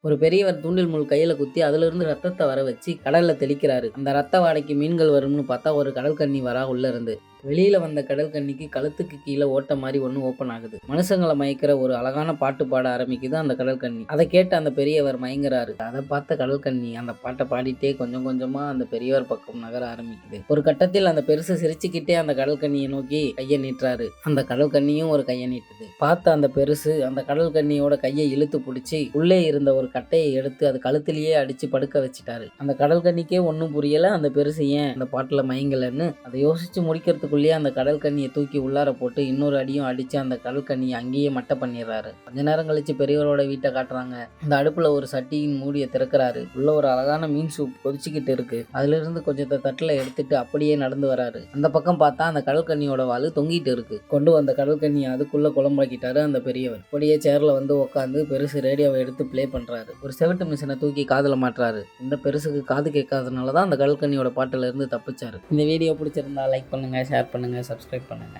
ஒரு பெரியவர் தூண்டில் முள் கையில குத்தி அதிலிருந்து ரத்தத்தை வர வச்சு கடல்ல தெளிக்கிறாரு. அந்த ரத்த வாடைக்கு மீன்கள் வரும்னு பார்த்தா ஒரு கடல் கன்னி வரா உள்ள இருந்து. வெளியில வந்த கடல் கன்னிக்கு கழுத்துக்கு கீழே ஓட்ட மாதிரி ஒன்று ஓப்பன் ஆகுது. மனுஷங்களை மயக்கிற ஒரு அழகான பாட்டு பாட ஆரம்பிக்குது அந்த கடல் கன்னி. அதை கேட்டு அந்த பெரியவர் மயங்குறாரு. அதை பார்த்த கடல் கன்னி அந்த பாட்டை பாடிட்டே கொஞ்சம் கொஞ்சமா அந்த பெரியவர் பக்கம் நகர ஆரம்பிக்குது. ஒரு கட்டத்தில் அந்த பெருசு சிரிச்சுக்கிட்டே அந்த கடல் கன்னியை நோக்கி கையை நீட்டுறாரு. அந்த கடல் கன்னியும் ஒரு கையை நீட்டுது. பார்த்த அந்த பெருசு அந்த கடல் கன்னியோட கையை இழுத்து பிடிச்சி உள்ளே இருந்த ஒரு கட்டையை எடுத்து அது கழுத்திலேயே அடிச்சு படுக்க வச்சுட்டாரு. அந்த கடல் கன்னிக்கே ஒன்றும் புரியல அந்த பெருசு ஏன் அந்த பாட்டுல மயங்கலன்னு. அதை யோசிச்சு முடிக்கிறதுக்குள்ளேயே அந்த கடல் கன்னியை தூக்கி உள்ளார போட்டு இன்னொரு அடியும் அடிச்சு அந்த கடல் கன்னியை அங்கேயே மட்டை பண்ணிடுறாரு. கொஞ்ச நேரம் கழிச்சு பெரியவரோட வீட்டை காட்டுறாங்க. அந்த அடுப்புல ஒரு சட்டியின் மூடியை திறக்கிறாரு. உள்ள ஒரு அழகான மீன் சூப் கொதிச்சுக்கிட்டு இருக்கு. அதுல இருந்து கொஞ்சத்தை தட்டுல எடுத்துட்டு அப்படியே நடந்து வராரு. அந்த பக்கம் பார்த்தா அந்த கடல் கன்னியோட வாழு தொங்கிட்டு இருக்கு. கொண்டு வந்த கடல் கன்னியை அதுக்குள்ள குழம்பாக்கிட்டாரு அந்த பெரியவர். அப்படியே சேர்ல வந்து உட்காந்து பெருசு ரேடியோவை எடுத்து பிளே பண்றாரு. ஒரு செவட்டு மிஷினை தூக்கி காதுல மாட்டுறாரு. இந்த பெருசுக்கு காது கேட்காதனாலதான் அந்த கடல் கன்னியோட பாட்டுல இருந்து தப்பிச்சாரு. இந்த வீடியோ பிடிச்சிருந்தா லைக் பண்ணுங்க, ஷேர் பண்ணுங்க, சப்ஸ்கிரைப் பண்ணுங்க.